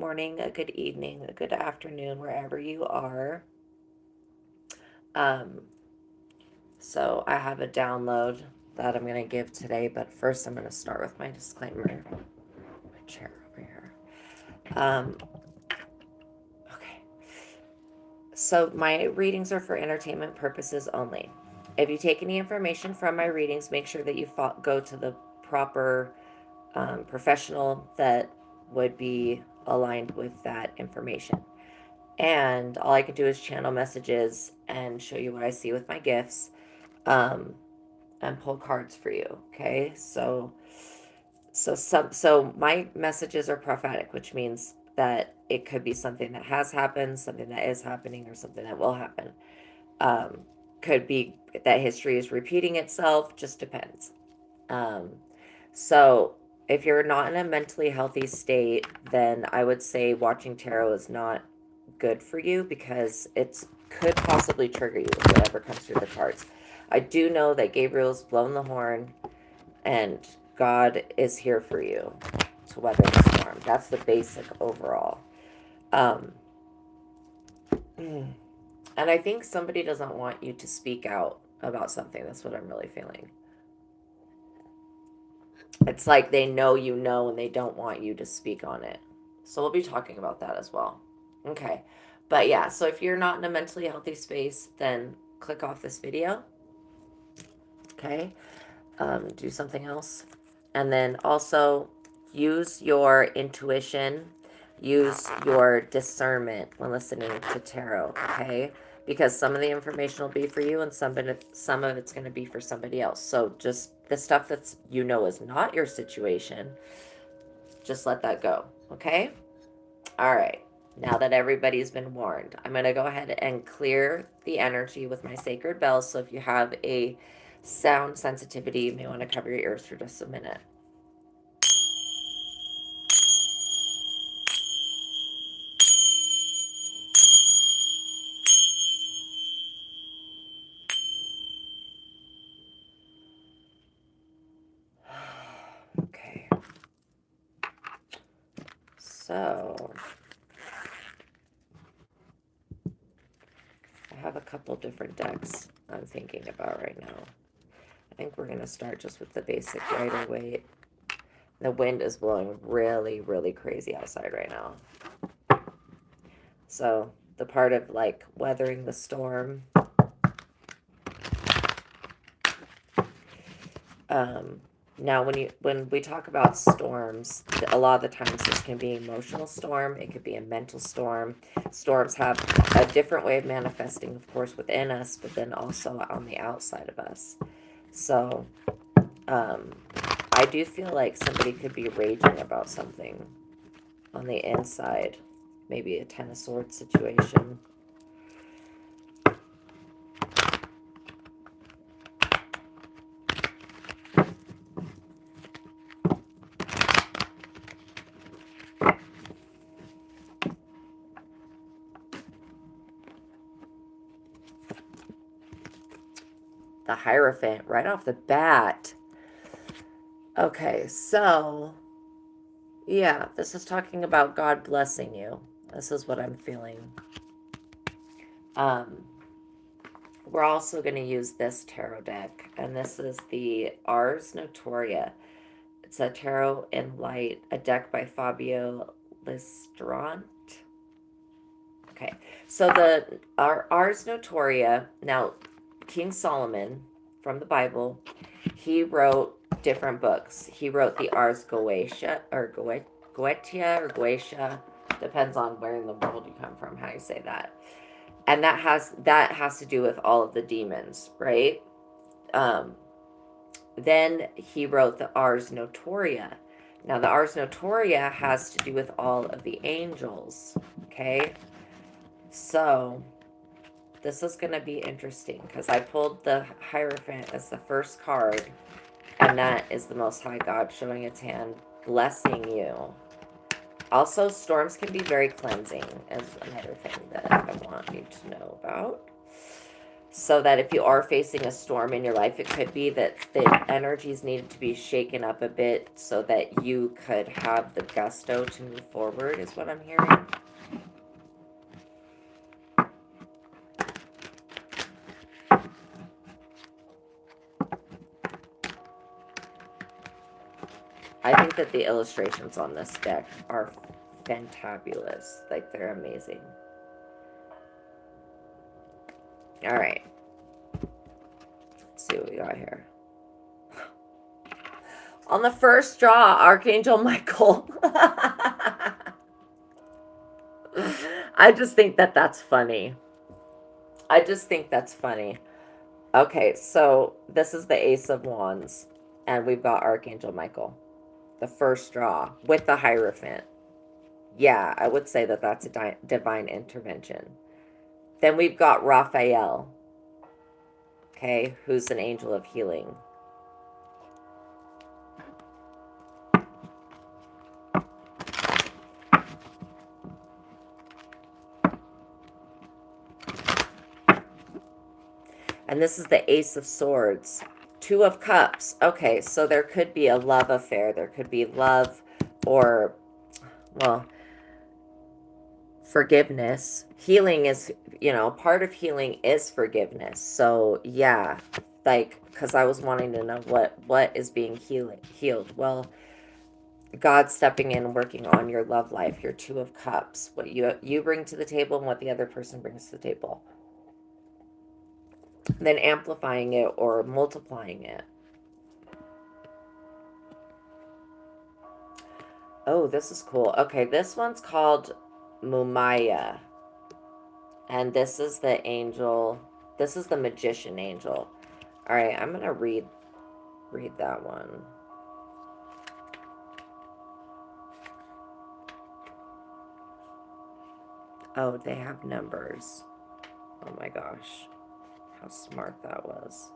morning, a good evening, a good afternoon, wherever you are. Um, so I have a download that I'm going to give today, but first I'm going to start with my disclaimer. My chair over here. Um, okay. So my readings are for entertainment purposes only. If you take any information from my readings, make sure that you go to the proper professional that would be aligned with that information. And all I can do is channel messages and show you what I see with my gifts, um, and pull cards for you. Okay, so my messages are prophetic, which means that it could be something that has happened, something that is happening, or something that will happen. Um, could be that history is repeating itself. Just depends. Um, so if you're not in a mentally healthy state, then I would say watching tarot is not good for you because it could possibly trigger you with whatever comes through the cards. I do know that Gabriel's blown the horn and God is here for you to weather the storm. That's the basic overall. Um, and I think somebody doesn't want you to speak out about something. That's what I'm really feeling. It's like they know you know and they don't want you to speak on it. So we'll be talking about that as well. Okay. But yeah, so if you're not in a mentally healthy space, then click off this video. Okay. Do something else. And then also use your intuition, use your discernment when listening to tarot. Okay. Because some of the information will be for you and some of it's going to be for somebody else. So just the stuff that's is not your situation, just let that go. Okay. All right. Now that everybody's been warned, I'm going to go ahead and clear the energy with my sacred bells. So if you have a sound sensitivity, you may want to cover your ears for just a minute. Okay. So I have a couple different decks I'm thinking about right now. I think we're going to start just with the basic Rider Waite. The wind is blowing really, really crazy outside right now. So the part of like weathering the storm. Now, when we talk about storms, a lot of the times this can be an emotional storm. It could be a mental storm. Storms have a different way of manifesting, of course, within us, but then also on the outside of us. So, I do feel like somebody could be raging about something on the inside. Maybe a Ten of Swords situation. The Hierophant right off the bat. Okay, so yeah, this is talking about God blessing you. This is what I'm feeling. We're also going to use this tarot deck, and this is the Ars Notoria. It's a tarot in light, a deck by Fabio Listrant. Okay, so our Ars Notoria. Now, King Solomon from the Bible, he wrote different books. He wrote the Ars Goetia or Goetia or Goetia, depends on where in the world you come from, how you say that. And that has to do with all of the demons, right? Then he wrote the Ars Notoria. Now the Ars Notoria has to do with all of the angels. Okay, so this is going to be interesting because I pulled the Hierophant as the first card, and that is the Most High God showing its hand, blessing you. Also, storms can be very cleansing, is another thing that I want you to know about. So that if you are facing a storm in your life, it could be that the energies needed to be shaken up a bit so that you could have the gusto to move forward, is what I'm hearing. I think that the illustrations on this deck are fantabulous. Like, they're amazing. All right. Let's see what we got here. On the first draw, Archangel Michael. I just think that that's funny. I just think that's funny. Okay, so this is the Ace of Wands, and we've got Archangel Michael. The first draw with the Hierophant. Yeah, I would say that that's a divine intervention. Then we've got Raphael, okay, who's an angel of healing. And this is the Ace of Swords. Two of Cups. Okay, so there could be a love affair. There could be love or, well, forgiveness. Healing is, part of healing is forgiveness. So, yeah, like, because I was wanting to know what is being healed. Well, God stepping in, working on your love life, your Two of Cups, what you bring to the table and what the other person brings to the table. Then amplifying it or multiplying it. Oh, this is cool. Okay, this one's called Mumaya. And this is the angel. This is the magician angel. All right, I'm going to read that one. Oh, they have numbers. Oh my gosh. How smart that was.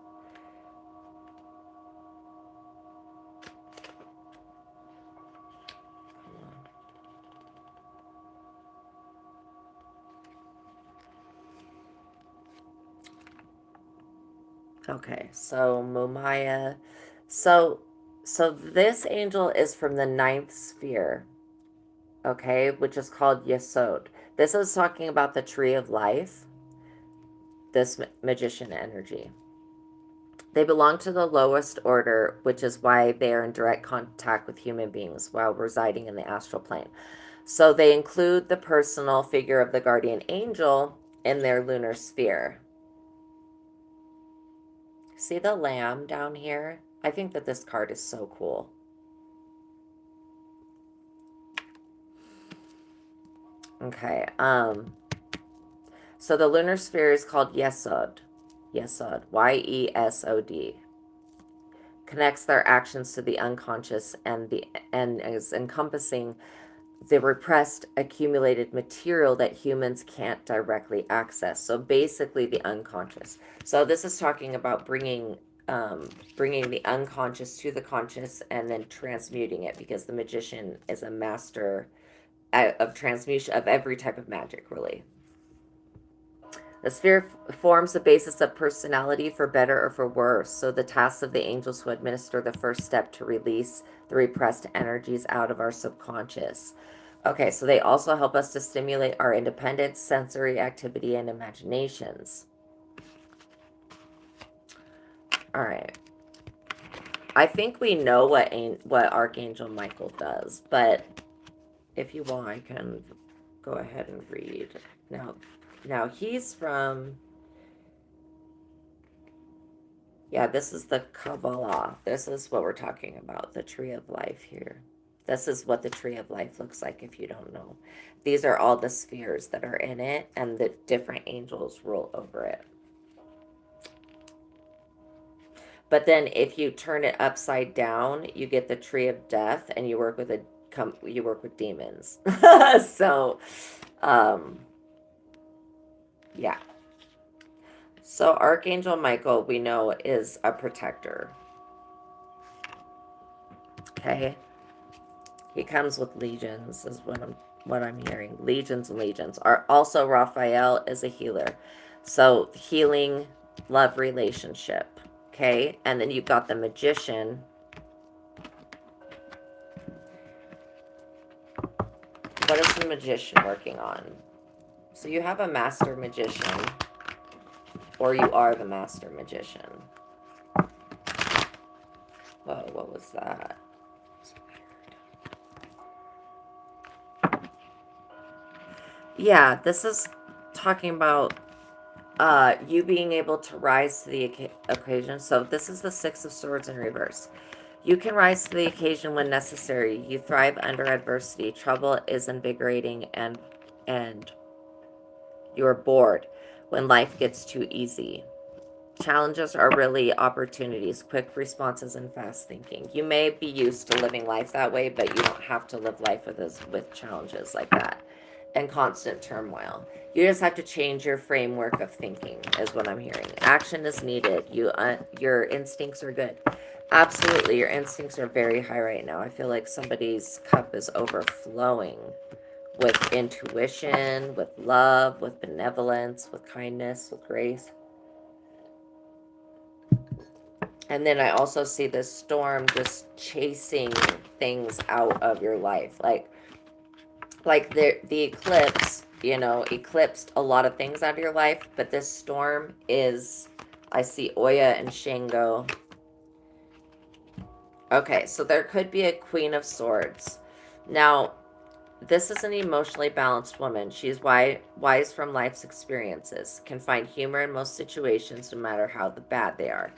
Okay, so Mumaya. So this angel is from the ninth sphere, okay, which is called Yesod. This is talking about the tree of life, this magician energy. They belong to the lowest order, which is why they are in direct contact with human beings while residing in the astral plane. So they include the personal figure of the guardian angel in their lunar sphere. See the lamb down here? I think that this card is so cool. Okay, so the lunar sphere is called Yesod. Yesod, Y-E-S-O-D. Connects their actions to the unconscious and is encompassing the repressed accumulated material that humans can't directly access. So basically the unconscious. So this is talking about bringing the unconscious to the conscious and then transmuting it, because the magician is a master of transmutation of every type of magic, really. The sphere forms the basis of personality for better or for worse. So the tasks of the angels who administer the first step to release the repressed energies out of our subconscious. Okay, so they also help us to stimulate our independence, sensory activity, and imaginations. All right. I think we know what Archangel Michael does, but if you want, I can go ahead and read. Now he's from, yeah, this is the Kabbalah. This is what we're talking about, the tree of life here. This is what the tree of life looks like if you don't know. These are all the spheres that are in it, and the different angels rule over it. But then if you turn it upside down, you get the tree of death, and you work with demons. So, yeah. So Archangel Michael, we know, is a protector. Okay. He comes with legions, is what I'm hearing. Legions and legions. Also, Raphael is a healer. So healing love relationship. Okay, and then you've got the Magician. What is the Magician working on? So you have a Master Magician, or you are the Master Magician. Whoa, what was that? Yeah, this is talking about you being able to rise to the occasion. So this is the Six of Swords in reverse. You can rise to the occasion when necessary. You thrive under adversity. Trouble is invigorating, and you're bored when life gets too easy. Challenges are really opportunities, quick responses, and fast thinking. You may be used to living life that way, but you don't have to live life with challenges like that and constant turmoil. You just have to change your framework of thinking, is what I'm hearing. Action is needed. Your instincts are good. Absolutely, your instincts are very high right now. I feel like somebody's cup is overflowing with intuition, with love, with benevolence, with kindness, with grace. And then I also see this storm just chasing things out of your life. Like the eclipse, eclipsed a lot of things out of your life, but this storm is, I see Oya and Shango. Okay, so there could be a Queen of Swords. Now, this is an emotionally balanced woman. She's wise from life's experiences, can find humor in most situations, no matter how bad they are.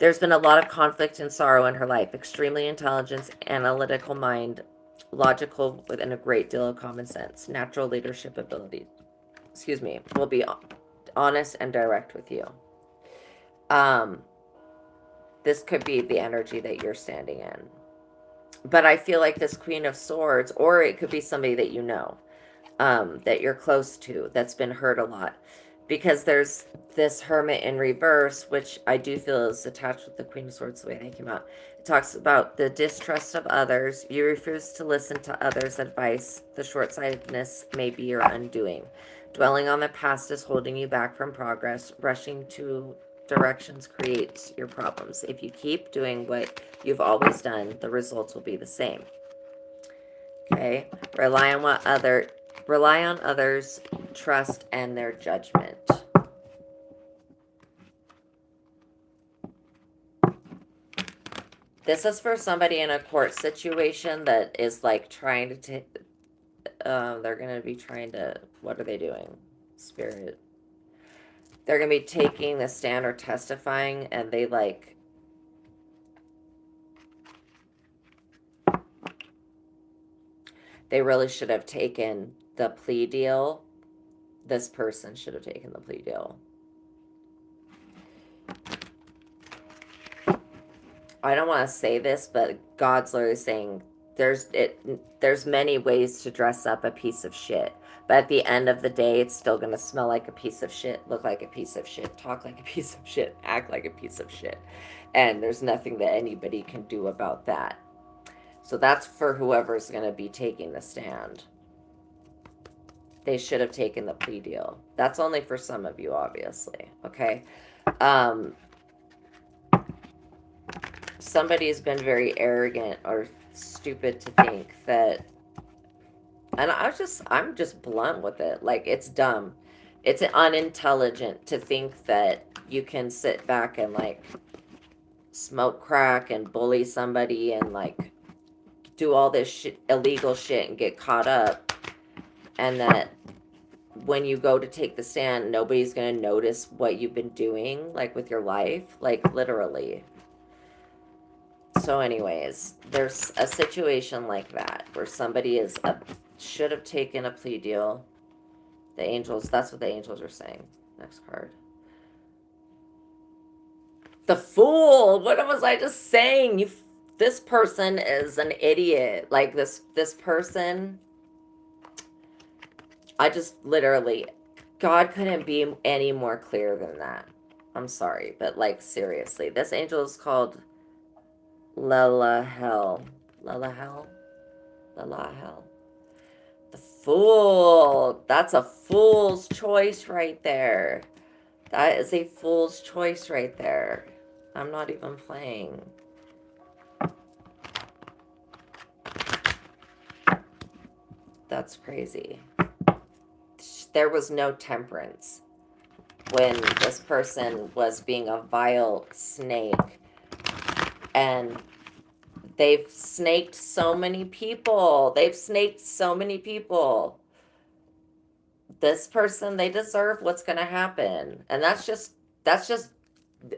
There's been a lot of conflict and sorrow in her life. Extremely intelligent, analytical mind, logical, and a great deal of common sense. Natural leadership abilities. Will be honest and direct with you. This could be the energy that you're standing in. But I feel like this Queen of Swords, or it could be somebody that you know, that you're close to, that's been hurt a lot. Because there's this Hermit in reverse, which I do feel is attached with the Queen of Swords the way they came out. It talks about the distrust of others. You refuse to listen to others' advice. The short-sightedness may be your undoing. Dwelling on the past is holding you back from progress. Rushing to directions creates your problems. If you keep doing what you've always done, the results will be the same. Okay? Rely on others, trust, and their judgment. This is for somebody in a court situation that is like trying to take, they're going to be trying to, what are they doing? Spirit. They're going to be taking the stand or testifying, and they really should have taken the plea deal. This person should have taken the plea deal. I don't want to say this, but God's literally saying there's many ways to dress up a piece of shit. But at the end of the day, it's still going to smell like a piece of shit, look like a piece of shit, talk like a piece of shit, act like a piece of shit. And there's nothing that anybody can do about that. So that's for whoever's going to be taking the stand. They should have taken the plea deal. That's only for some of you, obviously. Okay? Somebody's been very arrogant or stupid to think that, and I'm just blunt with it. Like, it's dumb. It's unintelligent to think that you can sit back and smoke crack and bully somebody and do all this shit, illegal shit, and get caught up, and that when you go to take the stand, nobody's gonna notice what you've been doing, with your life, literally. So anyways, there's a situation like that where somebody should have taken a plea deal. The angels, that's what the angels are saying. Next card. The Fool. What was I just saying? This person is an idiot. This person, I just literally, God couldn't be any more clear than that. I'm sorry, but seriously, this angel is called Lelahel. Lelahel? Lelahel. The Fool. That's a fool's choice right there. That is a fool's choice right there. I'm not even playing. That's crazy. There was no temperance when this person was being a vile snake. And they've snaked so many people. They've snaked so many people. This person, they deserve what's going to happen. And that's just,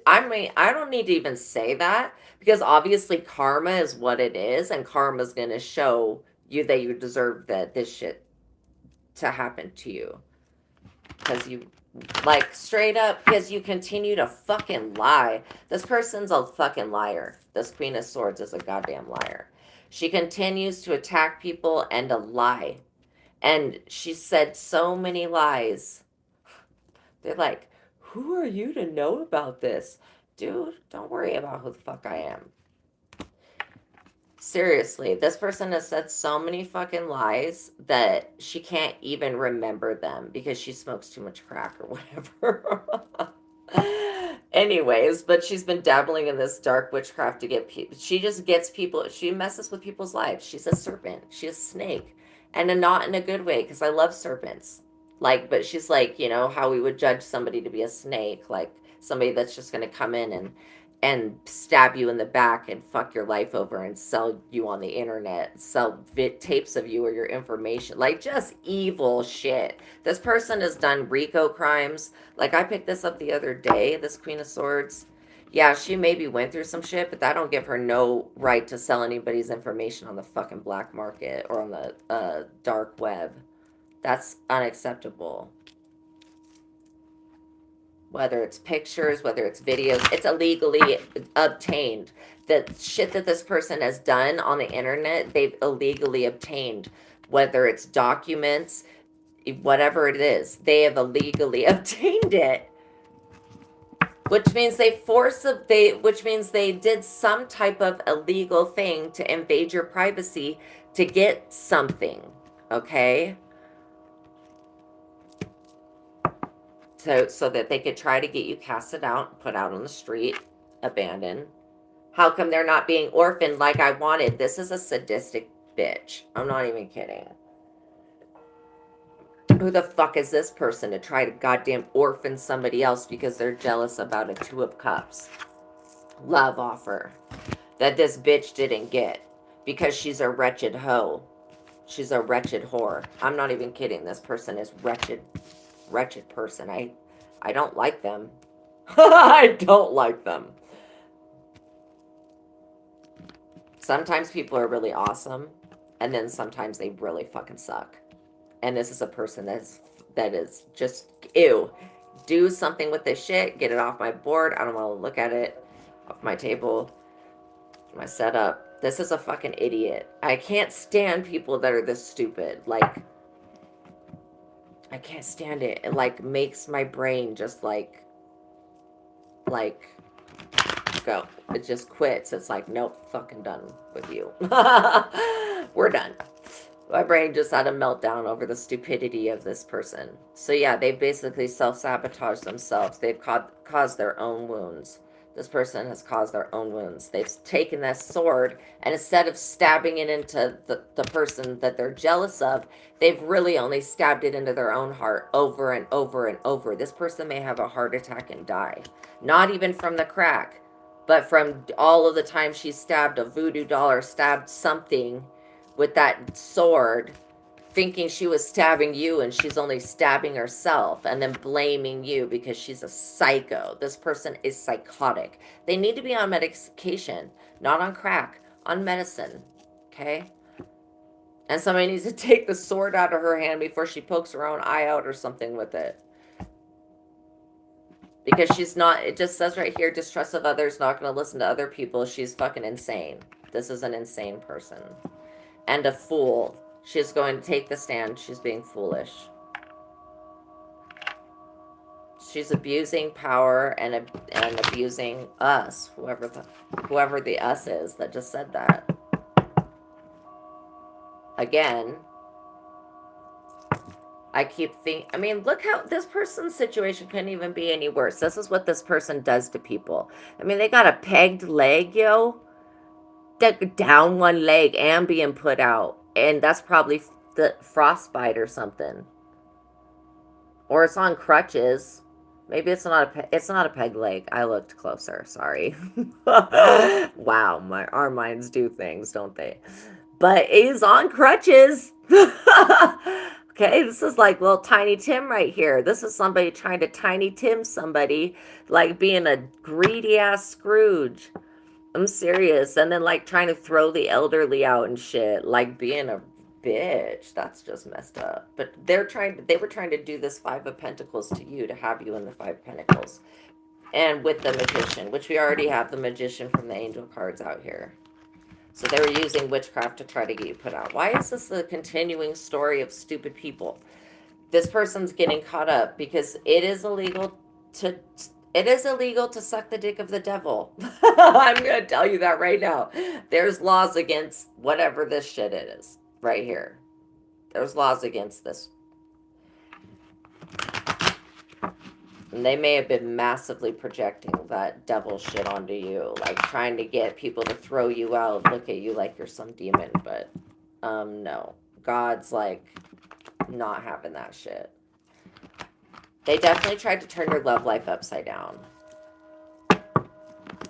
I mean, I don't need to even say that because obviously karma is what it is, and karma is going to show you that you deserve that this shit to happen to you. Because you, like, straight up, because you continue to fucking lie. This person's a fucking liar. This Queen of Swords is a goddamn liar. She continues to attack people and to lie. And she said so many lies. They're like, who are you to know about this? Dude, don't worry about who the fuck I am. Seriously, this person has said so many fucking lies that she can't even remember them because she smokes too much crack or whatever. Anyways, but she's been dabbling in this dark witchcraft to get people. She just gets people. She messes with people's lives. She's a serpent. She's a snake, and not in a good way because I love serpents. Like, but she's like, you know how we would judge somebody to be a snake, like somebody that's just gonna come in and stab you in the back and fuck your life over and sell you on the internet, sell tapes of you or your information, like just evil shit. This person has done RICO crimes. Like, I picked this up the other day, this Queen of Swords. Yeah, she maybe went through some shit, but that don't give her no right to sell anybody's information on the fucking black market or on the dark web. That's unacceptable. Whether it's pictures, whether it's videos, it's illegally obtained. The shit that this person has done on the internet, they've illegally obtained. Whether it's documents, whatever it is, they have illegally obtained it. Which means which means they did some type of illegal thing to invade your privacy to get something. Okay? So that they could try to get you casted out, put out on the street, abandoned. How come they're not being orphaned like I wanted? This is a sadistic bitch. I'm not even kidding. Who the fuck is this person to try to goddamn orphan somebody else because they're jealous about a 2 of cups love offer that this bitch didn't get because she's a wretched hoe. She's a wretched whore. I'm not even kidding. This person is wretched person. I don't like them. I don't like them. Sometimes people are really awesome, and then sometimes they really fucking suck. And this is a person that is just ew. Do something with this shit. Get it off my board. I don't want to look at it. Off my table. My setup. This is a fucking idiot. I can't stand people that are this stupid. Like, I can't stand it. It like makes my brain just like go. It just quits. It's like, nope, fucking done with you. We're done. My brain just had a meltdown over the stupidity of this person. So yeah, they basically self-sabotaged themselves. They've caused their own wounds. This person has caused their own wounds. They've taken that sword, and instead of stabbing it into the person that they're jealous of, they've really only stabbed it into their own heart over and over and over. This person may have a heart attack and die. Not even from the crack, but from all of the time she stabbed a voodoo doll or stabbed something with that sword, thinking she was stabbing you, and she's only stabbing herself, and then blaming you because she's a psycho. This person is psychotic. They need to be on medication, not on crack, on medicine. Okay? And somebody needs to take the sword out of her hand before she pokes her own eye out or something with it. Because she's not, it just says right here, distrust of others, not going to listen to other people. She's fucking insane. This is an insane person. And a fool. She's going to take the stand. She's being foolish. She's abusing power and abusing us. Whoever the us is that just said that. Again, I keep thinking, I mean, look how this person's situation couldn't even be any worse. This is what this person does to people. I mean, they got a pegged leg, yo. Down one leg and being put out. And that's probably the frostbite or something. Or it's on crutches. Maybe it's not it's not a peg leg. I looked closer. Sorry. Wow, our minds do things, don't they? But he's on crutches. Okay, this is like little Tiny Tim right here. This is somebody trying to Tiny Tim somebody, like being a greedy ass Scrooge. I'm serious. And then like trying to throw the elderly out and shit, like being a bitch. That's just messed up. But they were trying to do this Five of Pentacles to you, to have you in the Five of Pentacles. And with the Magician, which we already have the Magician from the Angel cards out here. So they were using witchcraft to try to get you put out. Why is this a continuing story of stupid people? This person's getting caught up because it is illegal to suck the dick of the devil. I'm going to tell you that right now. There's laws against whatever this shit is right here. There's laws against this. And they may have been massively projecting that devil shit onto you, like trying to get people to throw you out, look at you like you're some demon, but no. God's like not having that shit. They definitely tried to turn your love life upside down.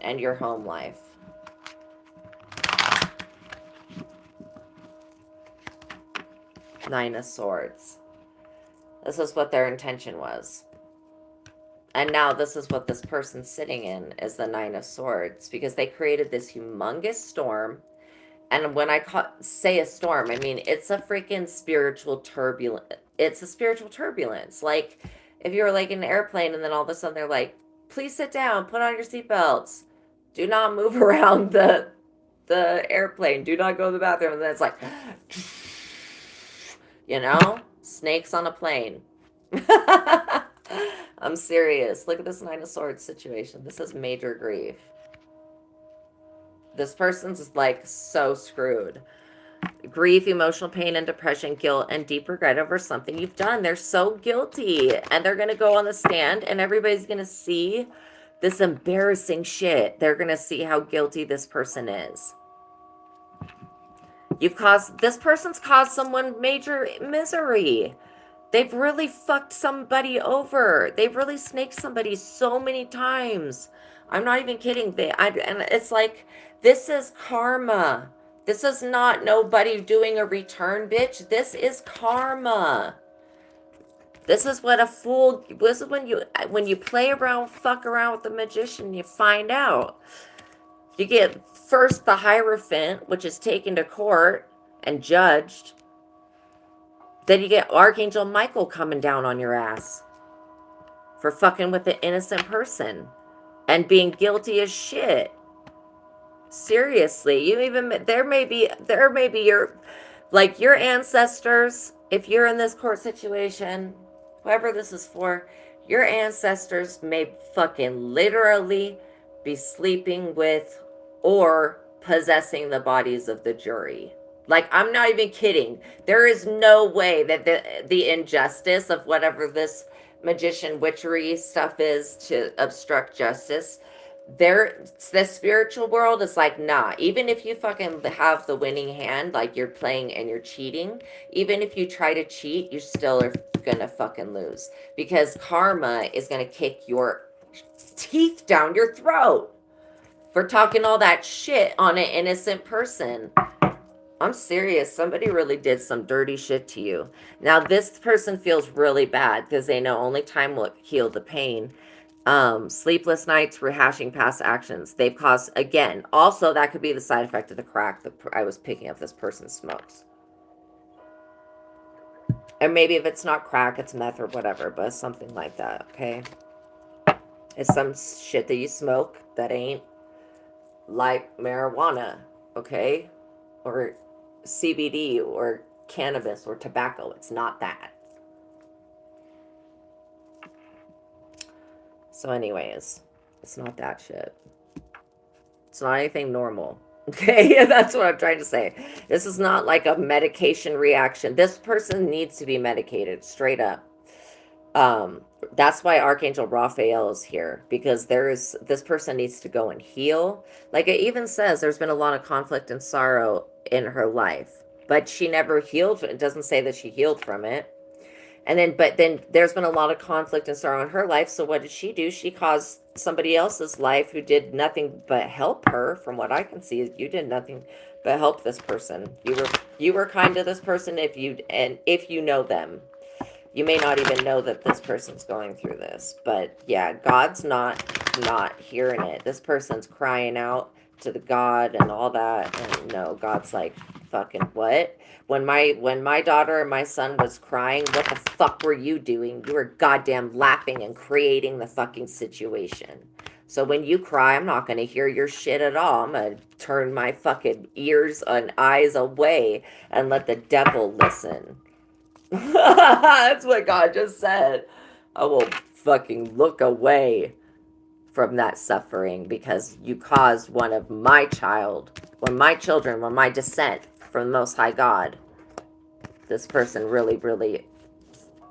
And your home life. Nine of Swords. This is what their intention was. And now this is what this person's sitting in, is the Nine of Swords. Because they created this humongous storm. And when I say a storm, I mean, it's a freaking spiritual turbulence. It's a spiritual turbulence. Like, if you're like in an airplane and then all of a sudden they're like, please sit down, put on your seatbelts. Do not move around the airplane. Do not go to the bathroom. And then it's like, you know, snakes on a plane. I'm serious. Look at this Nine of Swords situation. This is major grief. This person's like so screwed. Grief, emotional pain, and depression, guilt, and deep regret over something you've done. They're so guilty. And they're going to go on the stand and everybody's going to see this embarrassing shit. They're going to see how guilty this person is. This person's caused someone major misery. They've really fucked somebody over. They've really snaked somebody so many times. I'm not even kidding. And it's like, this is karma. This is not nobody doing a return, bitch. This is karma. This is what a fool, this is when you play around, fuck around with the Magician, you find out. You get first the Hierophant, which is taken to court and judged. Then you get Archangel Michael coming down on your ass for fucking with an innocent person and being guilty as shit. Seriously, there may be your ancestors, if you're in this court situation, whoever this is for, your ancestors may fucking literally be sleeping with or possessing the bodies of the jury. Like, I'm not even kidding. There is no way that the injustice of whatever this magician witchery stuff is to obstruct justice, the spiritual world is like, nah, even if you fucking have the winning hand, like you're playing and you're cheating, even if you try to cheat, you still are gonna fucking lose. Because karma is gonna kick your teeth down your throat for talking all that shit on an innocent person. I'm serious. Somebody really did some dirty shit to you. Now, this person feels really bad because they know only time will heal the pain. Sleepless nights, rehashing past actions. They've caused, again, also that could be the side effect of the crack that I was picking up this person smokes. And maybe if it's not crack, it's meth or whatever, but something like that, okay? It's some shit that you smoke that ain't like marijuana, okay? Or CBD or cannabis or tobacco. It's not that. So anyways, it's not that shit. It's not anything normal. Okay, that's what I'm trying to say. This is not like a medication reaction. This person needs to be medicated straight up. Um, that's why Archangel Raphael is here, because this person needs to go and heal. Like it even says, there's been a lot of conflict and sorrow in her life, but she never healed. It doesn't say that she healed from it. And then, but then there's been a lot of conflict and sorrow in her life. So what did she do? She caused somebody else's life who did nothing but help her. From what I can see, you did nothing but help this person. You were kind to this person if you know them. You may not even know that this person's going through this, but yeah, God's not hearing it. This person's crying out to the God and all that, and no, God's like, fucking what? When my daughter and my son was crying, what the fuck were you doing? You were goddamn laughing and creating the fucking situation. So when you cry, I'm not gonna hear your shit at all. I'm gonna turn my fucking ears and eyes away and let the devil listen. That's what God just said. I will fucking look away from that suffering because you caused one of my children, when my descent from the Most High God, this person really, really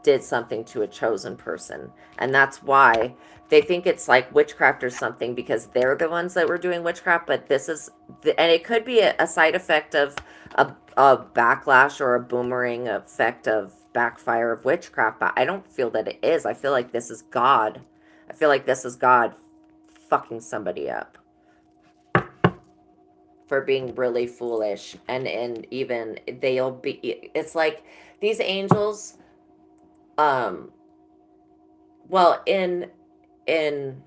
did something to a chosen person. And that's why they think it's like witchcraft or something, because they're the ones that were doing witchcraft. But this is, and it could be a side effect of a backlash or a boomerang effect of backfire of witchcraft. But I don't feel that it is. I feel like this is God. I feel like this is God fucking somebody up for being really foolish. And even they'll be, it's like these angels, um well, in in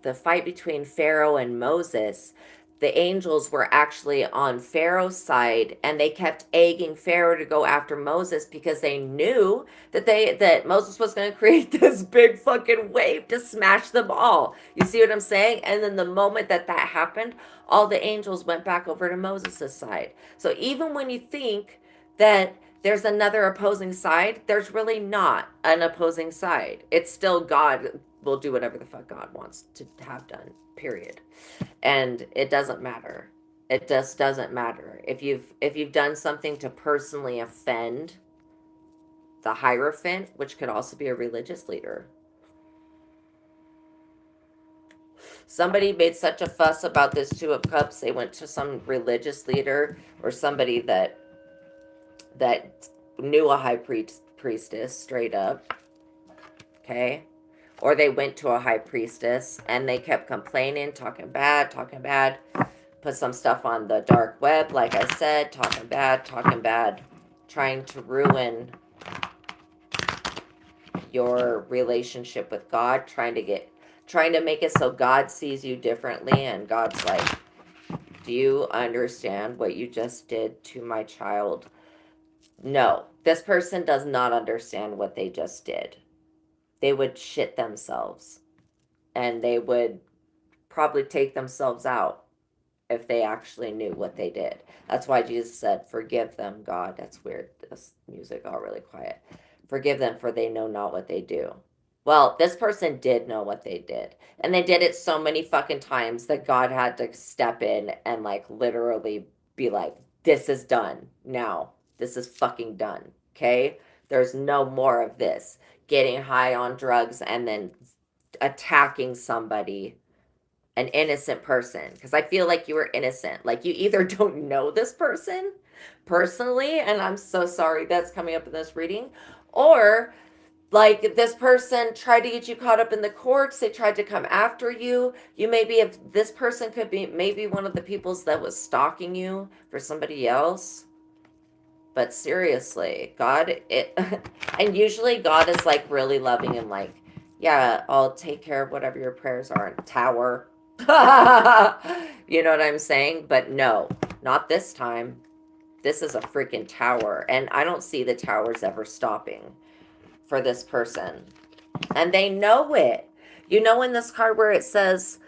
the fight between Pharaoh and Moses, the angels were actually on Pharaoh's side, and they kept egging Pharaoh to go after Moses because they knew that Moses was going to create this big fucking wave to smash them all. You see what I'm saying? And then the moment that happened, all the angels went back over to Moses' side. So even when you think that there's another opposing side, there's really not an opposing side. It's still God will do whatever the fuck God wants to have done, period. And it doesn't matter. It just doesn't matter. If you've done something to personally offend the Hierophant, which could also be a religious leader. Somebody made such a fuss about this Two of Cups, they went to some religious leader or somebody that knew a priestess straight up, okay? Or they went to a high priestess and they kept complaining, talking bad, put some stuff on the dark web, like I said, talking bad, trying to ruin your relationship with God, trying to make it so God sees you differently. And God's like, do you understand what you just did to my child? No, this person does not understand what they just did. They would shit themselves, and they would probably take themselves out if they actually knew what they did. That's why Jesus said, forgive them, God. That's weird. This music all really quiet. Forgive them, for they know not what they do. Well, this person did know what they did. And they did it so many fucking times that God had to step in and like literally be like, this is done now. This is fucking done. Okay? There's no more of this. Getting high on drugs and then attacking somebody, an innocent person. Because I feel like you were innocent. Like you either don't know this person personally, and I'm so sorry that's coming up in this reading, or like this person tried to get you caught up in the courts. They tried to come after you. You maybe, if this person could be maybe one of the peoples that was stalking you for somebody else. But seriously, and usually God is like really loving and like, yeah, I'll take care of whatever your prayers are. Tower. You know what I'm saying? But no, not this time. This is a freaking tower. And I don't see the towers ever stopping for this person. And they know it. You know, in this card where it says,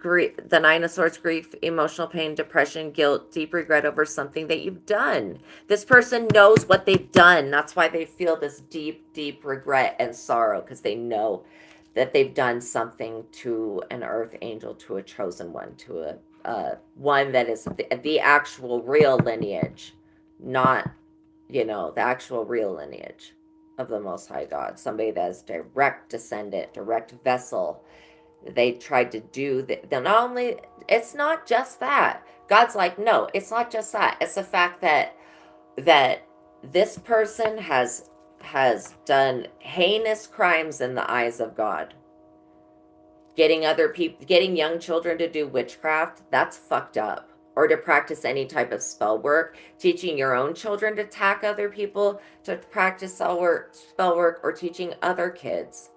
the Nine of Swords, grief, emotional pain, depression, guilt, deep regret over something that you've done. This person knows what they've done. That's why they feel this deep, deep regret and sorrow, because they know that they've done something to an earth angel, to a chosen one, to a one that is the actual real lineage, not, the actual real lineage of the Most High God. Somebody that is direct descendant, direct vessel. They tried to do that. Not only, it's not just that. God's like, no, it's not just that. It's the fact that this person has done heinous crimes in the eyes of God. Getting other people, getting young children to do witchcraft, that's fucked up. Or to practice any type of spell work, teaching your own children to attack other people, to practice spell work, or teaching other kids.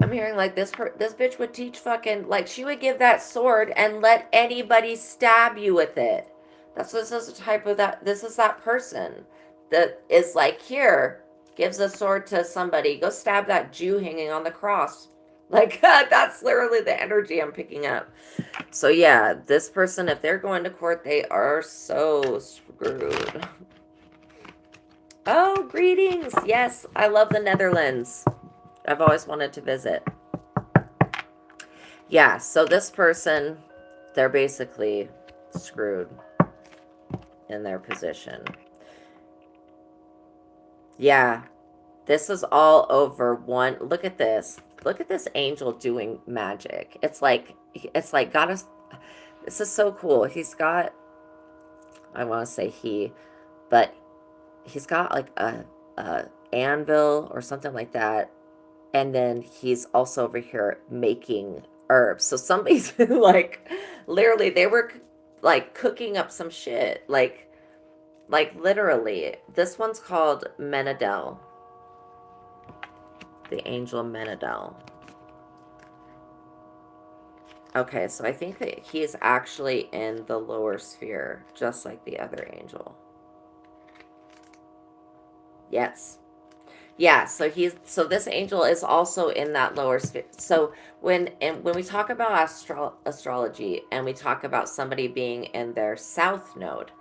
I'm hearing like this bitch would teach fucking, like, she would give that sword and let anybody stab you with it. This is the type of this is that person that is like, here, gives a sword to somebody, go stab that Jew hanging on the cross. Like, that's literally the energy I'm picking up. So yeah, this person, if they're going to court, they are so screwed. Oh, greetings. Yes, I love the Netherlands. I've always wanted to visit. Yeah, so this person, they're basically screwed in their position. Yeah, this is all over one. Look at this. Look at this angel doing magic. It's like got us. This is so cool. He's got, I want to say he, but he's got like a anvil or something like that. And then he's also over here making herbs. So somebody's like, literally, they were like cooking up some shit. Like literally. This one's called Menadel. The angel Menadel. Okay, so I think that he is actually in the lower sphere, just like the other angel. Yes. Yeah, so this angel is also in that lower sphere. So when we talk about astrology and we talk about somebody being in their south node,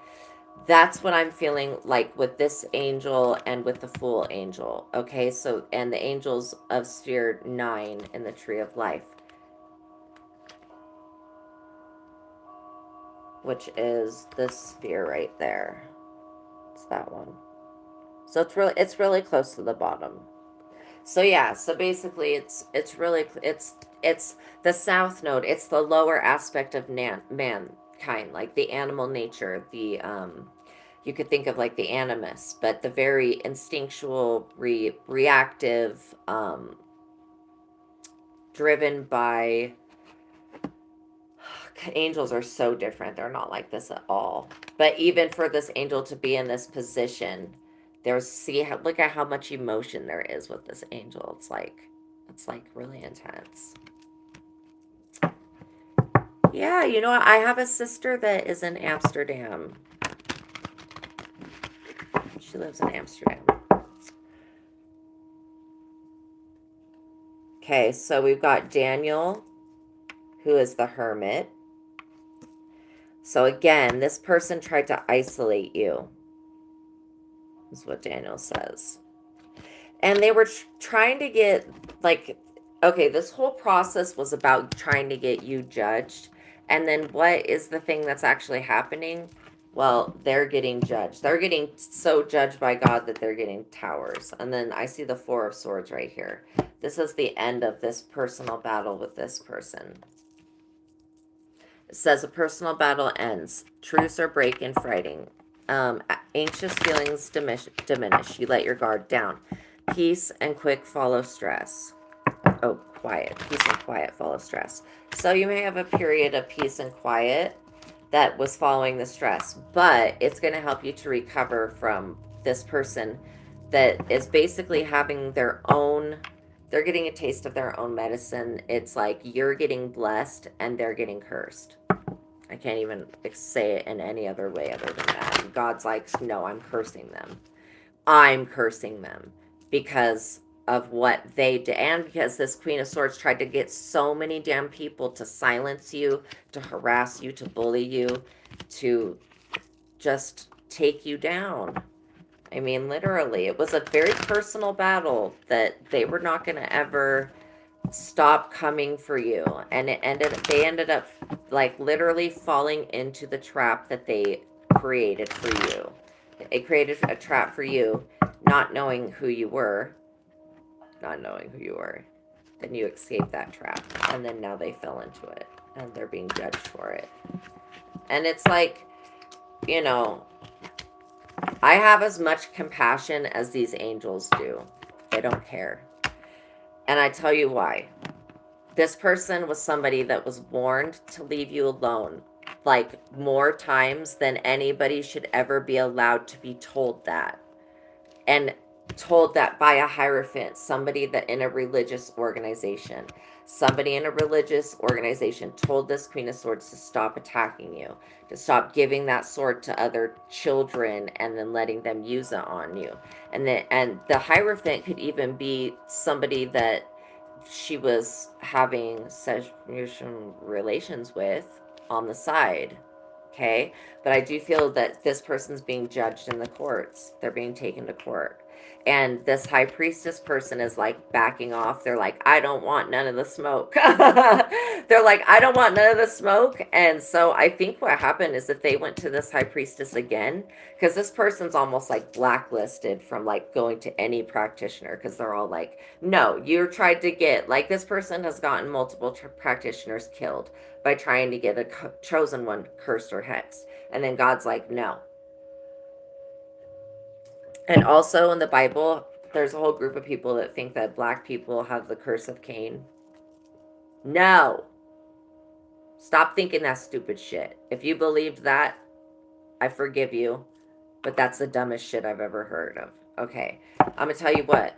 that's what I'm feeling like with this angel and with the Fool angel. Okay, so and the angels of sphere 9 in the tree of life, which is this sphere right there. It's that one. So it's really close to the bottom. So yeah, so basically it's the south node. It's the lower aspect of mankind, like the animal nature, the you could think of like the animus, but the very instinctual, reactive, driven by. Angels are so different. They're not like this at all. But even for this angel to be in this position, look at how much emotion there is with this angel. It's like really intense. Yeah, you know what? I have a sister that is in Amsterdam. She lives in Amsterdam. Okay, so we've got Daniel, who is the hermit. So again, this person tried to isolate you, is what Daniel says. And they were trying to get, like, okay, this whole process was about trying to get you judged. And then what is the thing that's actually happening? Well, they're getting judged. They're getting so judged by God that they're getting towers. And then I see the Four of Swords right here. This is the end of this personal battle with this person. It says a personal battle ends. Truce or break in fighting. Anxious feelings diminish. You let your guard down. Peace and quick follow stress. Oh, quiet. Peace and quiet follow stress. So you may have a period of peace and quiet that was following the stress, but it's going to help you to recover from this person that is basically having their own, they're getting a taste of their own medicine. It's like you're getting blessed and they're getting cursed. I can't even say it in any other way other than that. God's like, no, I'm cursing them. I'm cursing them because of what they did, and because this Queen of Swords tried to get so many damn people to silence you, to harass you, to bully you, to just take you down. I mean, literally, it was a very personal battle that they were not going to ever stop coming for you. And they ended up like literally falling into the trap that they created for you. It created a trap for you, not knowing who you were, not knowing who you were. Then you escaped that trap. And then now they fell into it and they're being judged for it. And it's like, you know, I have as much compassion as these angels do. They don't care. And I tell you why. This person was somebody that was warned to leave you alone, like more times than anybody should ever be allowed to be told that. And told that by a hierophant, somebody that in a religious organization. Somebody in a religious organization told this Queen of Swords to stop attacking you, to stop giving that sword to other children and then letting them use it on you. And the hierophant could even be somebody that she was having sexual relations with on the side. Okay, but I do feel that this person's being judged in the courts. They're being taken to court. And this high priestess person is like backing off. They're like, I don't want none of the smoke. They're like, I don't want none of the smoke. And so I think what happened is that they went to this high priestess again, because this person's almost like blacklisted from like going to any practitioner, because they're all like, no, you tried to get, like, this person has gotten multiple practitioners killed by trying to get a chosen one cursed or hexed. And then God's like, no. And also in the Bible, there's a whole group of people that think that black people have the curse of Cain. No. Stop thinking that stupid shit. If you believed that, I forgive you. But that's the dumbest shit I've ever heard of. Okay. I'm going to tell you what.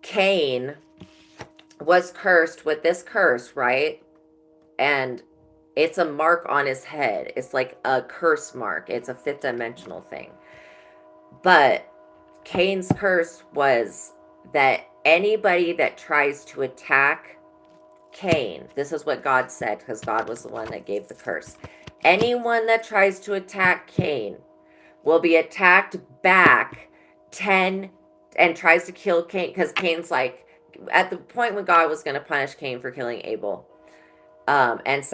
Cain was cursed with this curse, right? And it's a mark on his head. It's like a curse mark. It's a fifth dimensional thing. But Cain's curse was that anybody that tries to attack Cain, this is what God said, because God was the one that gave the curse. Anyone that tries to attack Cain will be attacked back 10 and tries to kill Cain, because Cain's like, at the point when God was going to punish Cain for killing Abel, and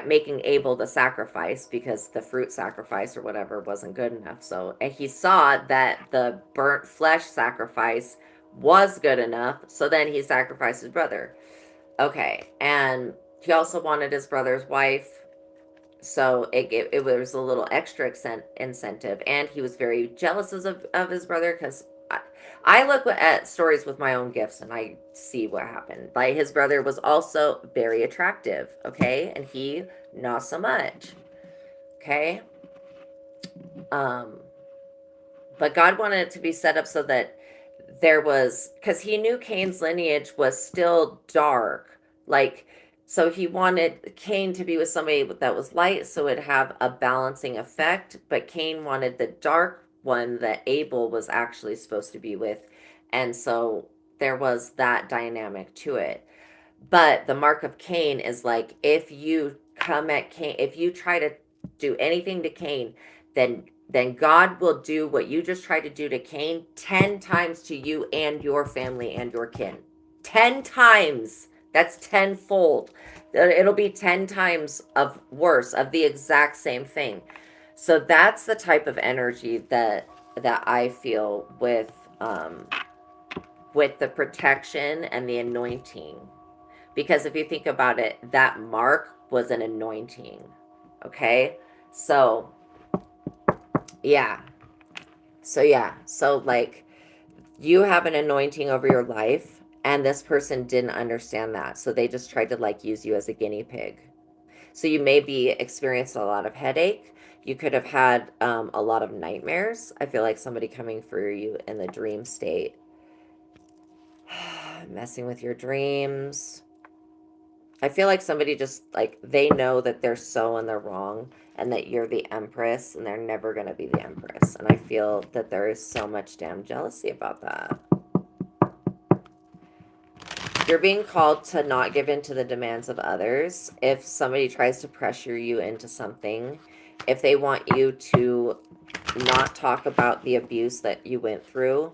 making Abel the sacrifice, because the fruit sacrifice or whatever wasn't good enough. So he saw that the burnt flesh sacrifice was good enough. So then he sacrificed his brother. Okay. And he also wanted his brother's wife. So it was a little extra incentive. And he was very jealous of his brother, because I look at stories with my own gifts and I see what happened. Like, his brother was also very attractive, okay? And he, not so much, okay? But God wanted it to be set up so that there was, because he knew Cain's lineage was still dark. Like, so he wanted Cain to be with somebody that was light so it'd have a balancing effect. But Cain wanted the dark one that Abel was actually supposed to be with. And so there was that dynamic to it. But the mark of Cain is like, if you come at Cain, if you try to do anything to Cain, then God will do what you just tried to do to Cain 10 times to you and your family and your kin. 10 times. That's tenfold. It'll be 10 times of worse, of the exact same thing. So that's the type of energy that I feel with the protection and the anointing. Because if you think about it, that mark was an anointing. Okay? So, yeah. So like, you have an anointing over your life, and this person didn't understand that. So they just tried to like use you as a guinea pig. So you may be experiencing a lot of headache. You could have had a lot of nightmares. I feel like somebody coming for you in the dream state. Messing with your dreams. I feel like somebody just, like, they know that they're so in the wrong and that you're the empress and they're never going to be the empress. And I feel that there is so much damn jealousy about that. You're being called to not give in to the demands of others. If somebody tries to pressure you into something, if they want you to not talk about the abuse that you went through.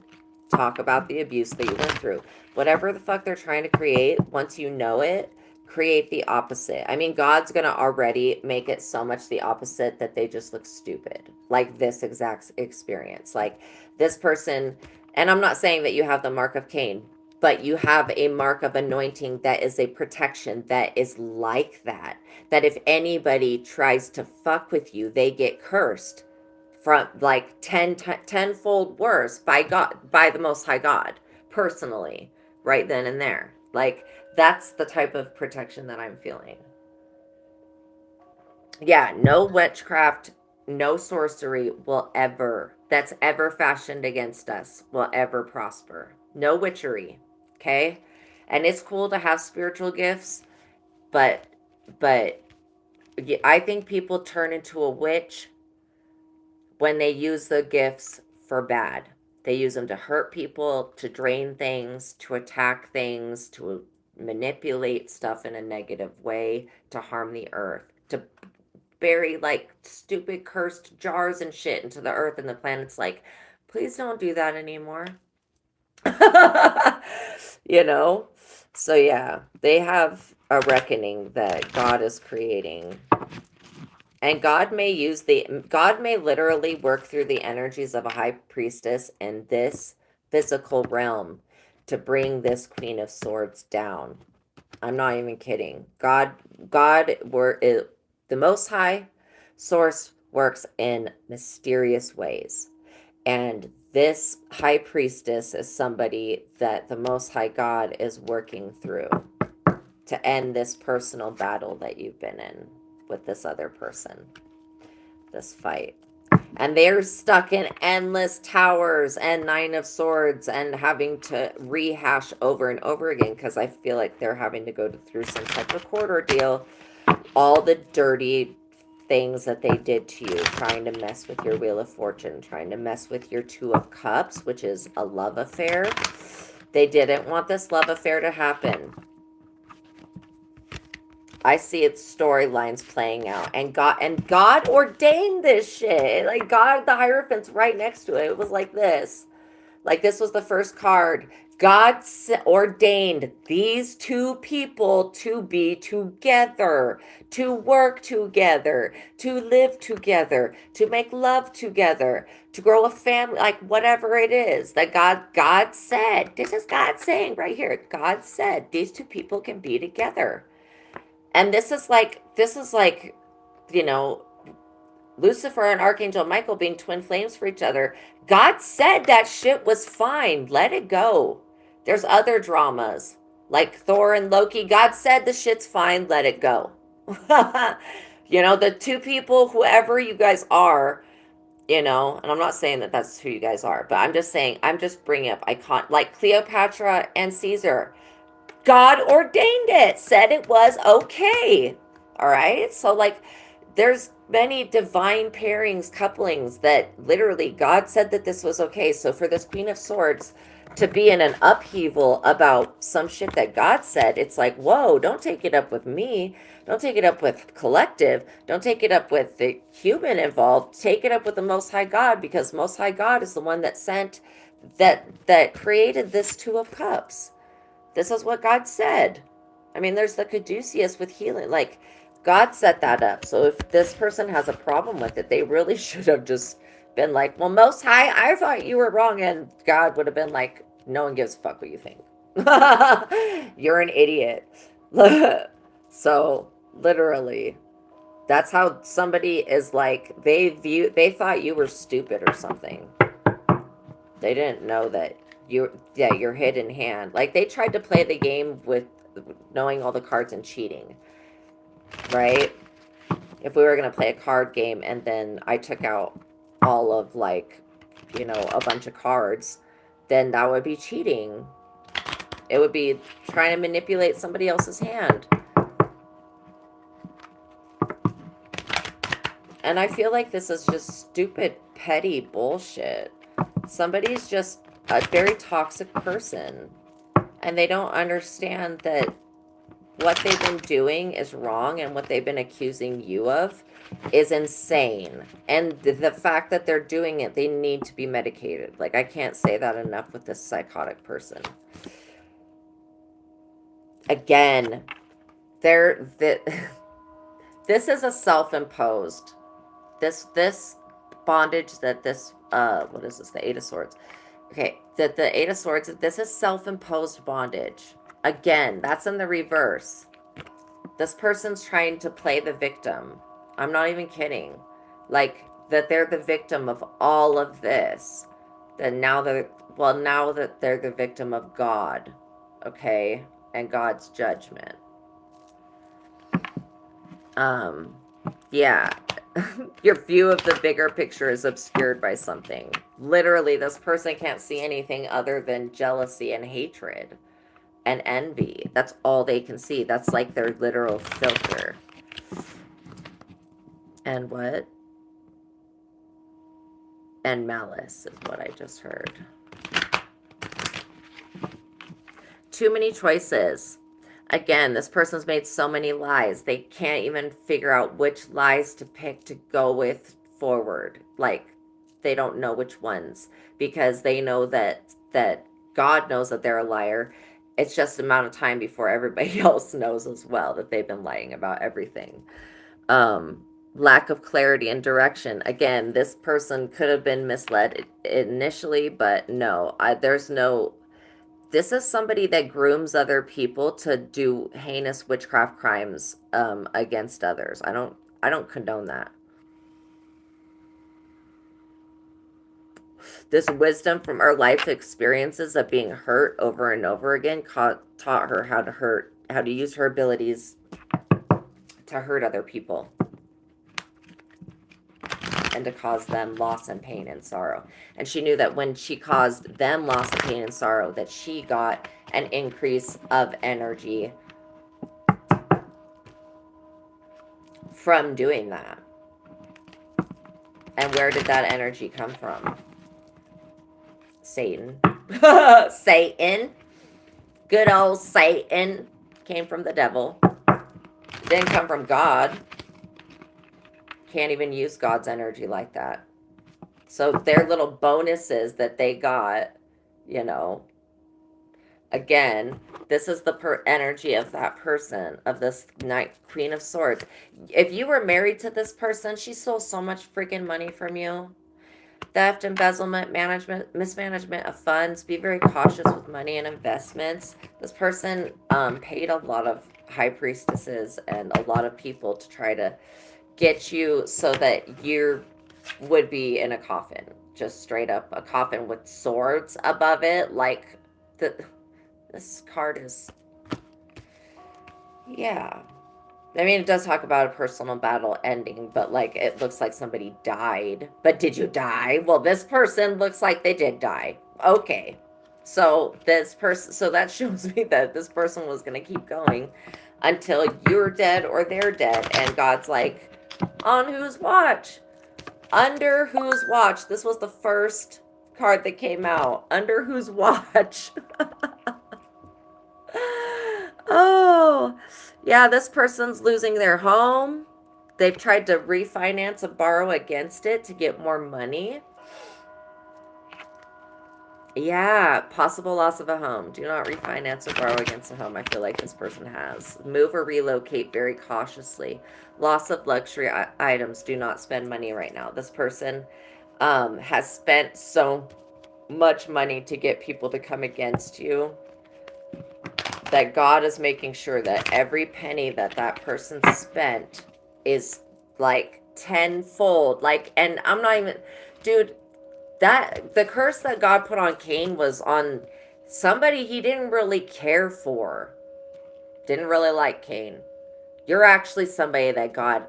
Talk about the abuse that you went through. Whatever the fuck they're trying to create, once you know it, create the opposite. I mean, God's going to already make it so much the opposite that they just look stupid. Like this exact experience. Like this person, and I'm not saying that you have the mark of Cain, but you have a mark of anointing that is a protection that is like that. That if anybody tries to fuck with you, they get cursed from like tenfold worse by God, by the Most High God, personally, right then and there. Like that's the type of protection that I'm feeling. Yeah, no witchcraft, no sorcery will ever, that's ever fashioned against us, will ever prosper. No witchery, okay? And it's cool to have spiritual gifts, but but I think people turn into a witch when they use the gifts for bad. They use them to hurt people, to drain things, to attack things, to manipulate stuff in a negative way, to harm the earth, to bury like stupid cursed jars and shit into the earth, and the planet's like, please don't do that anymore. You know? So yeah, they have a reckoning that God is creating. And God may literally work through the energies of a high priestess in this physical realm to bring this Queen of Swords down. I'm not even kidding. The Most High Source works in mysterious ways. And this high priestess is somebody that the Most High God is working through to end this personal battle that you've been in with this other person, this fight. And they're stuck in endless towers and Nine of Swords and having to rehash over and over again because I feel like they're having to go through some type of court ordeal. All the dirty things that they did to you, trying to mess with your Wheel of Fortune, trying to mess with your Two of Cups, which is a love affair. They didn't want this love affair to happen. I see its storylines playing out, and God ordained this shit. Like God, the Hierophant's right next to it. It was like this. Like this was the first card. God ordained these two people to be together, to work together, to live together, to make love together, to grow a family, like whatever it is that God said. This is God saying right here. God said these two people can be together. And this is like, you know, Lucifer and Archangel Michael being twin flames for each other. God said that shit was fine. Let it go. There's other dramas like Thor and Loki. God said the shit's fine. Let it go. You know, the two people, whoever you guys are, you know, and I'm not saying that that's who you guys are, but I'm just saying, I'm just bringing up like Cleopatra and Caesar. God ordained it, said it was okay. All right. So, like, there's many divine pairings, couplings that literally God said that this was okay. So, for this Queen of Swords to be in an upheaval about some shit that God said, it's like, whoa, don't take it up with me. Don't take it up with collective. Don't take it up with the human involved. Take it up with the Most High God, because Most High God is the one that sent, that created this Two of Cups. This is what God said. I mean, there's the caduceus with healing. Like, God set that up. So if this person has a problem with it, they really should have just been like, well, Most High, I thought you were wrong. And God would have been like, no one gives a fuck what you think. You're an idiot. So, literally, that's how somebody is like, they thought you were stupid or something. They didn't know that your hidden hand. Like they tried to play the game with knowing all the cards and cheating, right? If we were going to play a card game and then I took out all of like, you know, a bunch of cards, then that would be cheating. It would be trying to manipulate somebody else's hand. And I feel like this is just stupid, petty bullshit. Somebody's just a very toxic person, and they don't understand that what they've been doing is wrong, and what they've been accusing you of is insane. And the fact that they're doing it, they need to be medicated. Like, I can't say that enough with this psychotic person. Again, this is a self-imposed, this bondage that this, what is this, the Eight of Swords. Okay, the Eight of Swords, this is self-imposed bondage. Again, that's in the reverse. This person's trying to play the victim. I'm not even kidding. Like, that they're the victim of all of this. That now now that they're the victim of God, okay, and God's judgment. Yeah. Your view of the bigger picture is obscured by something. Literally, this person can't see anything other than jealousy and hatred and envy. That's all they can see. That's like their literal filter. And what? And malice is what I just heard. Too many choices. Again, this person's made so many lies. They can't even figure out which lies to pick to go with forward. Like, they don't know which ones, because they know that God knows that they're a liar. It's just a amount of time before everybody else knows as well that they've been lying about everything. Lack of clarity and direction. Again, this person could have been misled initially, but no, there's no... This is somebody that grooms other people to do heinous witchcraft crimes against others. I don't condone that. This wisdom from her life experiences of being hurt over and over again taught her how to use her abilities to hurt other people and to cause them loss and pain and sorrow. And she knew that when she caused them loss and pain and sorrow, that she got an increase of energy from doing that. And where did that energy come from? Satan. Satan. Good old Satan. Came from the devil. Didn't come from God. Can't even use God's energy like that. So their little bonuses that they got, you know, again, this is the energy of that person, of this Queen of Swords. If you were married to this person, she stole so much freaking money from you. Theft, embezzlement, mismanagement of funds. Be very cautious with money and investments. This person paid a lot of high priestesses and a lot of people to try to get you so that you would be in a coffin. Just straight up a coffin with swords above it. Like, this card is... Yeah. I mean, it does talk about a personal battle ending, but, like, it looks like somebody died. But did you die? Well, this person looks like they did die. Okay. So that shows me that this person was going to keep going until you're dead or they're dead. And God's like, on whose watch? Under whose watch? This was the first card that came out. Under whose watch? Oh, yeah, this person's losing their home. They've tried to refinance and borrow against it to get more money. Yeah, possible loss of a home. Do not refinance or borrow against a home. I feel like this person has. Move or relocate very cautiously. Loss of luxury items. Do not spend money right now. This person has spent so much money to get people to come against you that God is making sure that every penny that person spent is like tenfold. Like, and I'm not even... Dude... That the curse that God put on Cain was on somebody he didn't really care for. Didn't really like Cain. You're actually somebody that God,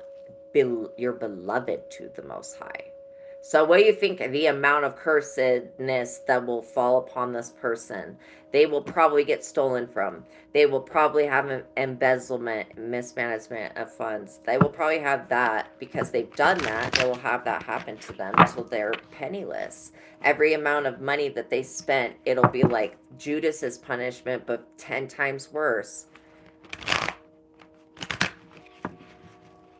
you're beloved to the Most High. So what do you think of the amount of cursedness that will fall upon this person? They will probably get stolen from. They will probably have embezzlement, mismanagement of funds. They will probably have that because they've done that. They will have that happen to them until they're penniless. Every amount of money that they spent, it'll be like Judas's punishment, but 10 times worse.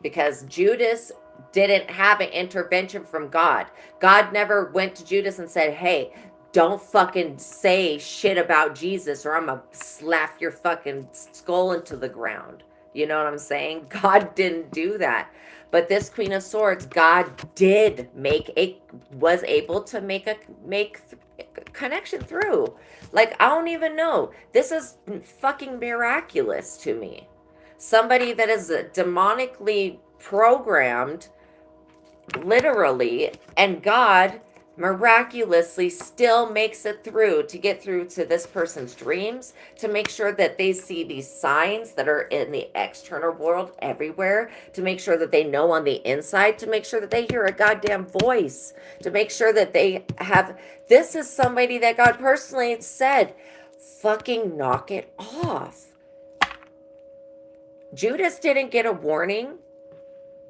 because Judas didn't have an intervention from God. God never went to Judas and said, hey, don't fucking say shit about Jesus or I'm gonna slap your fucking skull into the ground. You know what I'm saying? God didn't do that. But this Queen of Swords, God did was able to make a connection through. Like, I don't even know. This is fucking miraculous to me. Somebody that is demonically programmed, literally, and God miraculously still makes it through to get through to this person's dreams, to make sure that they see these signs that are in the external world everywhere, to make sure that they know on the inside, to make sure that they hear a goddamn voice, to make sure that they have. This is somebody that God personally said, fucking knock it off. Judas didn't get a warning.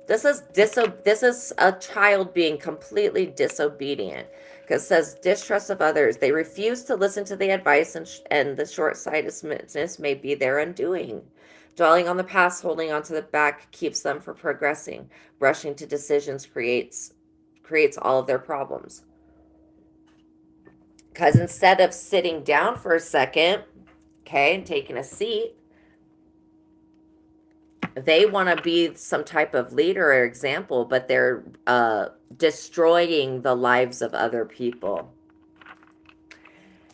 This is a child being completely disobedient, because it says distrust of others. They refuse to listen to the advice, and the short-sightedness may be their undoing. Dwelling on the past, holding on to the back keeps them from progressing. Rushing to decisions creates all of their problems. Because instead of sitting down for a second, okay, and taking a seat, they want to be some type of leader or example, but they're destroying the lives of other people.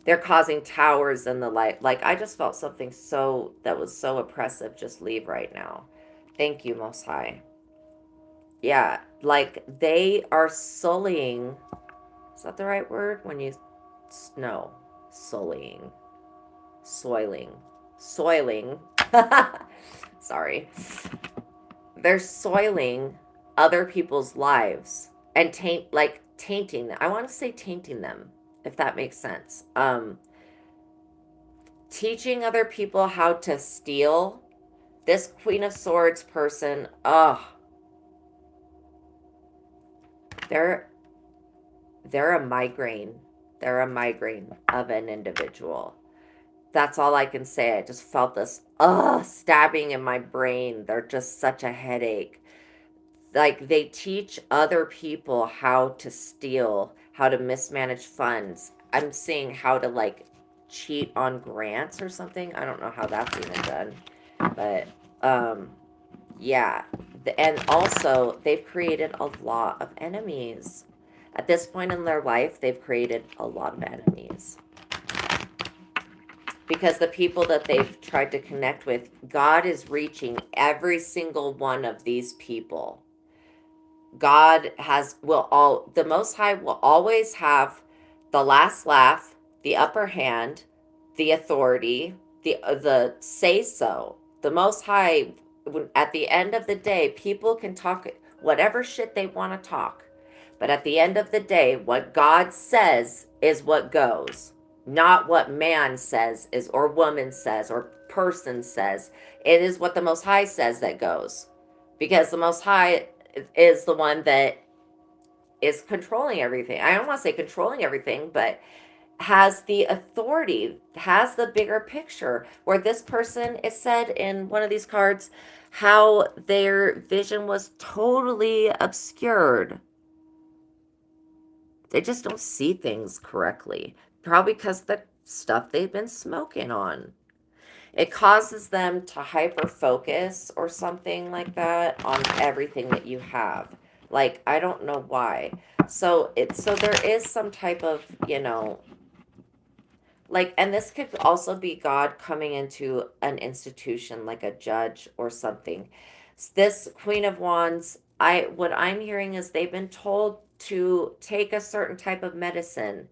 They're causing towers in the light. Like, I just felt something that was so oppressive just leave right now. Thank you, Most High. Yeah, like they are sullying. Is that the right word? When you no, sullying, soiling. Sorry. They're soiling other people's lives and tainting them. I want to say tainting them, if that makes sense. Teaching other people how to steal. This Queen of Swords person, they're a migraine. They're a migraine of an individual. That's all I can say. I just felt this stabbing in my brain. They're just such a headache. Like, they teach other people how to steal, how to mismanage funds. I'm seeing how to like cheat on grants or something. I don't know how that's even done. But yeah. And also, they've created a lot of enemies. At this point in their life, they've created a lot of enemies. Because the people that they've tried to connect with, God is reaching every single one of these people. God the Most High will always have the last laugh, the upper hand, the authority, the say so. The Most High, at the end of the day, people can talk whatever shit they want to talk. But at the end of the day, what God says is what goes. Not what man says or woman says or person says. It is what the Most High says that goes. Because the Most High is the one that is controlling everything. I don't want to say controlling everything, but has the authority, has the bigger picture. Where this person is said in one of these cards how their vision was totally obscured. They just don't see things correctly. Probably because the stuff they've been smoking on. It causes them to hyper focus or something like that on everything that you have. Like, I don't know why. So there is some type of, like, and this could also be God coming into an institution like a judge or something. This Queen of Wands, what I'm hearing is they've been told to take a certain type of medicine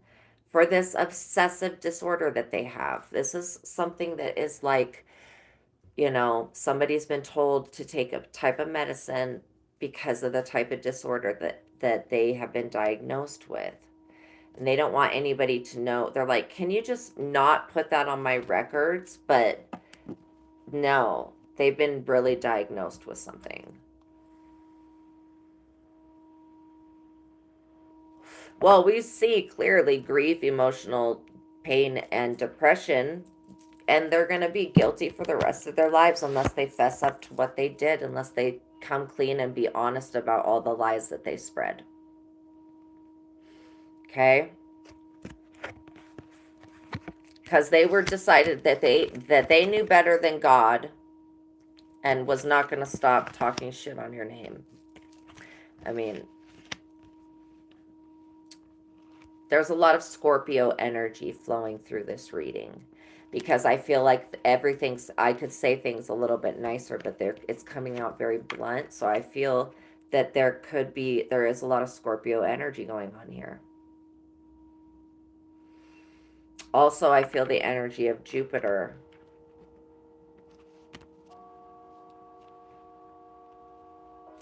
for this obsessive disorder that they have. This is something that is like, somebody's been told to take a type of medicine because of the type of disorder that they have been diagnosed with. And they don't want anybody to know. They're like, can you just not put that on my records? But no, they've been really diagnosed with something. Well, we see clearly grief, emotional pain, and depression, and they're going to be guilty for the rest of their lives unless they fess up to what they did, unless they come clean and be honest about all the lies that they spread. Okay? Because they were decided that they knew better than God and was not going to stop talking shit on your name. I mean, there's a lot of Scorpio energy flowing through this reading, because I feel like I could say things a little bit nicer, but it's coming out very blunt. So I feel that there is a lot of Scorpio energy going on here. Also, I feel the energy of Jupiter.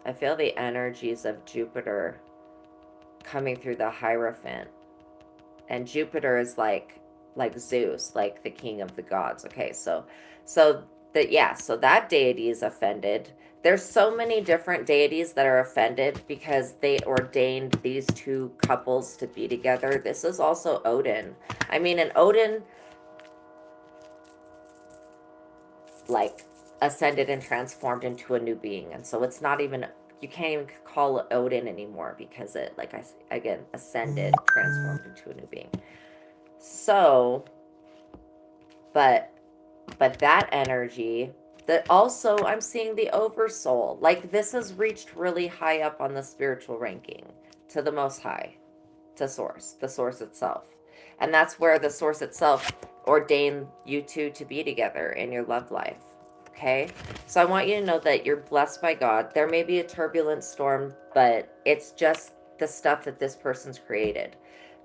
I feel the energies of Jupiter coming through the Hierophant. And Jupiter is like Zeus, like the king of the gods. Okay, so that deity is offended. There's so many different deities that are offended because they ordained these two couples to be together. This is also Odin. I mean, and Odin like ascended and transformed into a new being, and so it's not even, you can't even call it Odin anymore, because it, like I again, ascended, transformed into a new being. So, but that energy, that also I'm seeing the oversoul. Like, this has reached really high up on the spiritual ranking, to the Most High, to Source, the Source itself. And that's where the Source itself ordained you two to be together in your love life. Okay? So I want you to know that you're blessed by God. There may be a turbulent storm, but it's just the stuff that this person's created.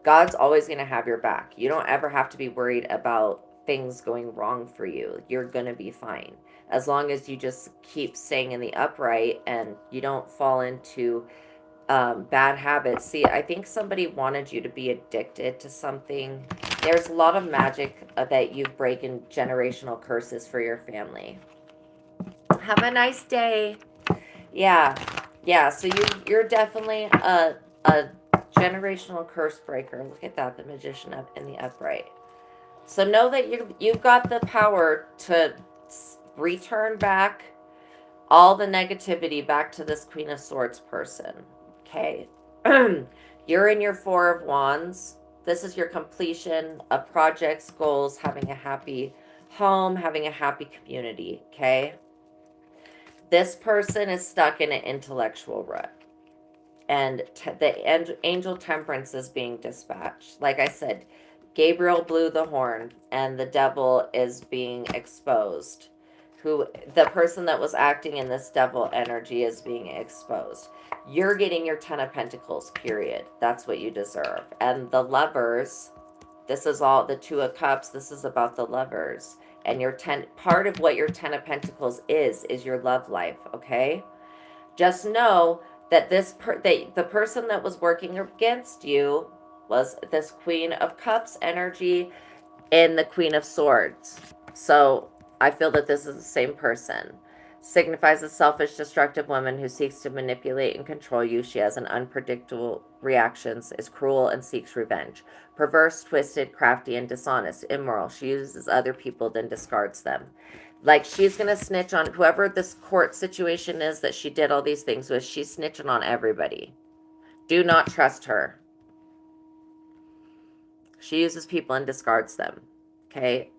God's always going to have your back. You don't ever have to be worried about things going wrong for you. You're going to be fine. As long as you just keep staying in the upright and you don't fall into bad habits. See, I think somebody wanted you to be addicted to something. There's a lot of magic that you break in generational curses for your family. Have a nice day. Yeah. So you're definitely a generational curse breaker. Look at that, the Magician up in the upright. So know that you've got the power to return back all the negativity back to this Queen of Swords person. Okay. You're in your Four of Wands. This is your completion of projects, goals, having a happy home, having a happy community. Okay. This person is stuck in an intellectual rut. And the angel Temperance is being dispatched. Like I said, Gabriel blew the horn and the devil is being exposed. The person that was acting in this devil energy is being exposed. You're getting your 10 of Pentacles, period. That's what you deserve. And the Lovers, this is all the Two of Cups. This is about the Lovers. And your part of what your 10 of Pentacles is your love life, okay? Just know that the person that was working against you was this Queen of Cups energy and the Queen of Swords. So I feel that this is the same person. Signifies a selfish, destructive woman who seeks to manipulate and control you. She has an unpredictable reactions, is cruel and seeks revenge. Perverse, twisted, crafty, and dishonest, immoral. She uses other people, then discards them. Like, she's going to snitch on whoever this court situation is that she did all these things with. She's snitching on everybody. Do not trust her. She uses people and discards them. Okay?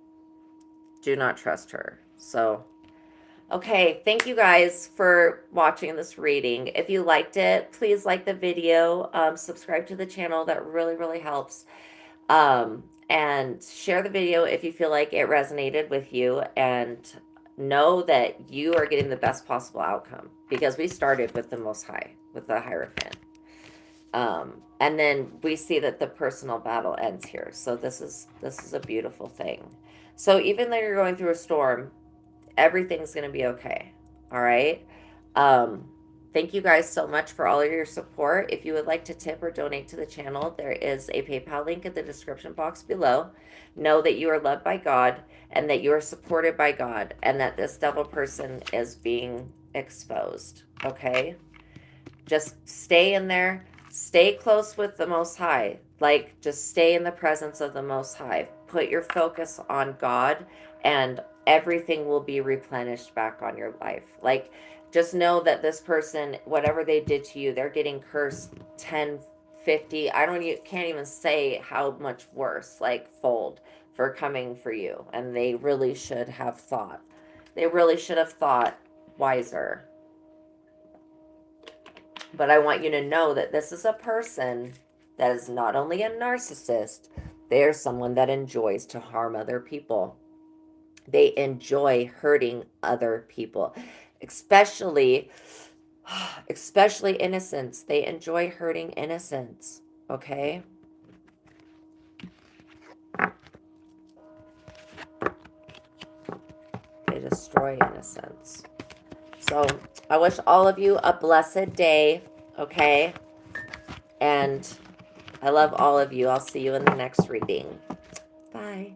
Do not trust her. So, okay, thank you guys for watching this reading. If you liked it, please like the video. Subscribe to the channel. That really, really helps. And share the video if you feel like it resonated with you, and know that you are getting the best possible outcome, because we started with the Most High, with the Hierophant. And then we see that the personal battle ends here. So this is a beautiful thing. So even though you're going through a storm, everything's going to be okay. All right. Thank you guys so much for all of your support. If you would like to tip or donate to the channel, there is a PayPal link in the description box below. Know that you are loved by God and that you are supported by God, and that this devil person is being exposed. Okay? Just stay in there. Stay close with the Most High. Like, just stay in the presence of the Most High. Put your focus on God, and everything will be replenished back on your life. Like, Just know that this person, whatever they did to you, they're getting cursed 10, 50. Can't even say how much worse, like fold, for coming for you. And they really should have thought. They really should have thought wiser. But I want you to know that this is a person that is not only a narcissist, they are someone that enjoys to harm other people. They enjoy hurting other people, especially innocents. They enjoy hurting innocents, okay? They destroy innocence. So I wish all of you a blessed day, okay? And I love all of you. I'll see you in the next reading. Bye.